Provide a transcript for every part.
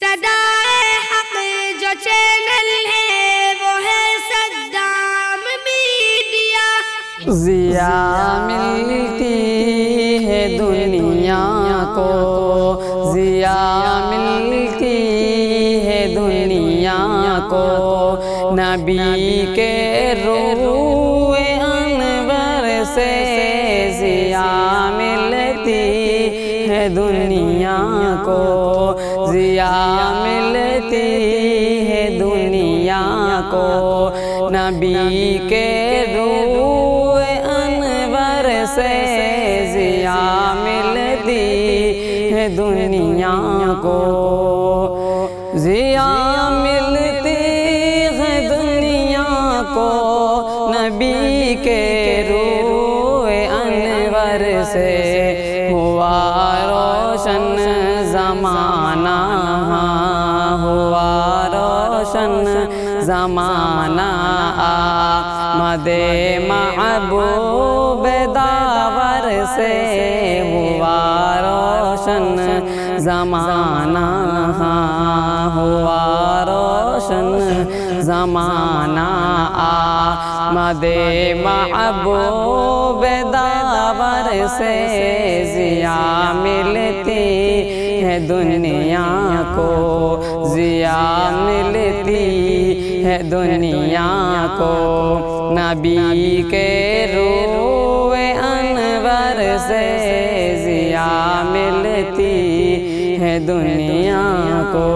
صدائے حق جو چینل ہے وہ ہے صدام میڈیا۔ ضیاء ملتی ہے دنیا کو، ضیاء ملتی ہے دنیا کو، نبی کے روح انور سے ضیاء ملتی ہے دنیا کو، ضیاء ملتی ہے دنیا کو، نبی کے روح انور سے ضیاء ملتی ہے دنیا کو، ضیاء ملتی ہے دنیا کو، نبی کے روح انور سے ہوا روشن زمانہ، ہوا روشن زمانہ، آمد محبوب داور سے ہوا روشن زمانہ، ہوا روشن زمانہ، آمد محبوب داور سے ضیاء ملتی ہے دنیا کو، ضیاء ملتی ہے دنیا کو، نبی کے روح انور سے ضیاء ملتی ہے دنیا کو۔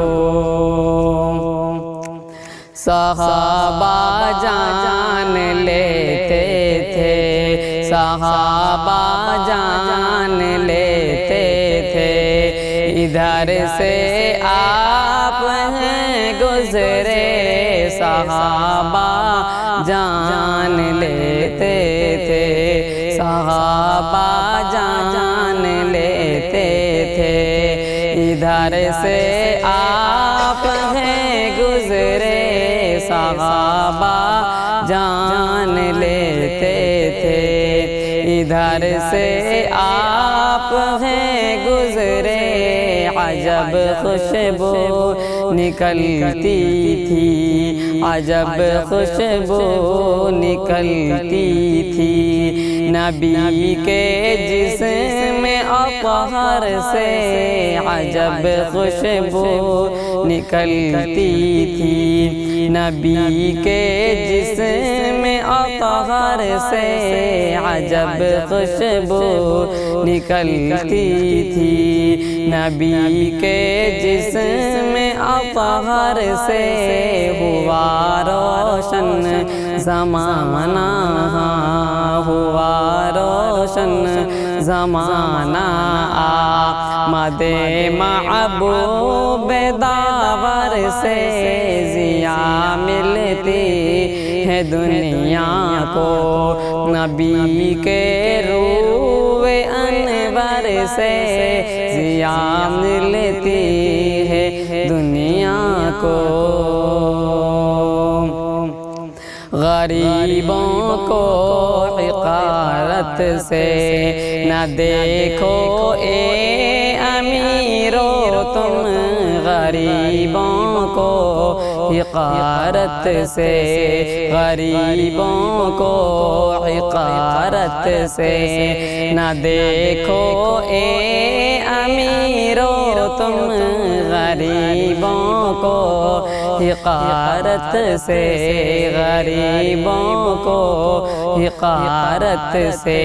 صحابہ جان لیتے تھے، صحابہ جان لیتے تھے، ادھر سے آپ ہیں گزرے، صحابہ جان لیتے تھے، صحابہ جان لیتے تھے، ادھر سے آپ ہیں گزرے، صحابہ جان لیتے تھے، ادھر سے آپ ہیں گزرے، عجب خوشبو نکلتی تھی، عجب خوشبو نکلتی تھی، نبی کے جسم اطہر سے عجب خوشبو نکلتی تھی، نبی کے جسم اطہر سے عجب خوشبو نکلتی تھی، نبی کے جسم اطہر سے ہوا روشن زمانہ، ہوا روشن زمانہ، آمد محبوب داور سے ضیاء ملتی ہے دنیا کو، نبی کے روح انور سے ضیاء ملتی ہے دنیا کو۔ غریبوں کو حقارت سے نہ دیکھو اے امیرو تم، غریبوں کو حقارت سے، غریبوں کو حقارت سے نہ دیکھو اے امیرو تم، غریبوں کو حقارت سے، غریبوں کو حقارت سے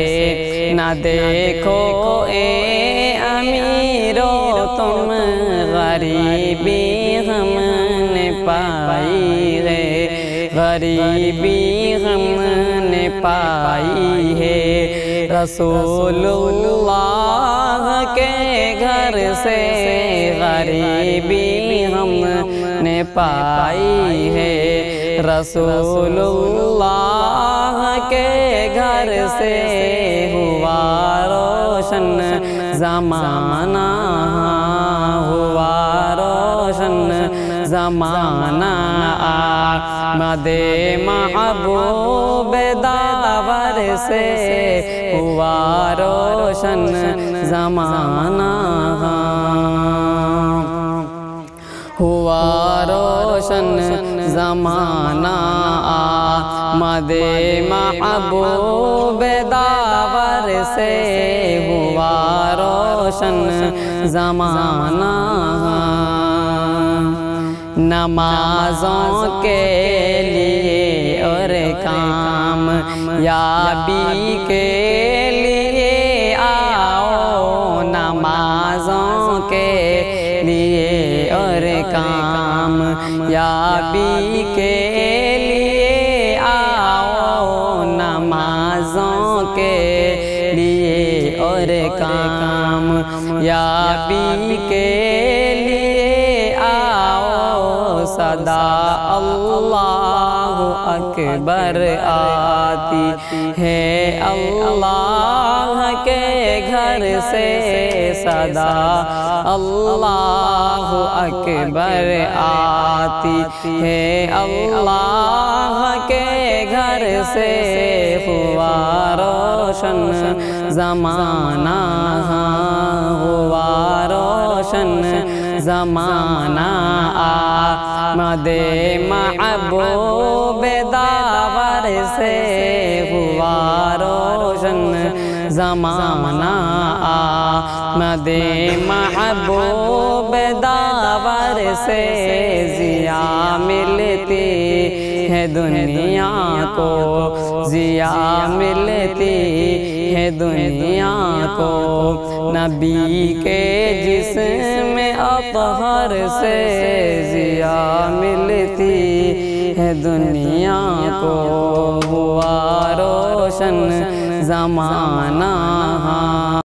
نہ دیکھو اے امیرو تم، غریبی ہم نے پائی ہے، غریبی ہم نے پائی ہے، رسول اللہ کے گھر سے غریبی ہم نے پائی ہے، رسول اللہ کے گھر سے ہوا روشن زمانہ، ہوا روشن زمانہ، آمد محبوب داور سے ہوا روشن زمانہ، ہوا روشن زمانہ آمد محبوب داور سے ہوا روشن زمانہ نمازوں کے لیے اور کام یابی کے لیے آؤ نمازوں کے لیے اور کام یابی کے لیے آؤ نمازوں کے لیے اور کام یابی کے لیے آؤ صدا اللہ اکبر آتی ہے اللہ کے گھر سے صدا اللہ اکبر آتی ہے اللہ کے گھر سے ہوا روشن زمانہ ہوا روشن زمانہ آمد محبوب داور سے ہوا روشن زمانہ آمد محبوب داور سے ضیا ملتی ہے دنیا کو ضیا ملتی ہے دنیا کو نبی کے جسم اطہر سے ضیا ملتی ہے دنیا کو ہوا روشن زمانہ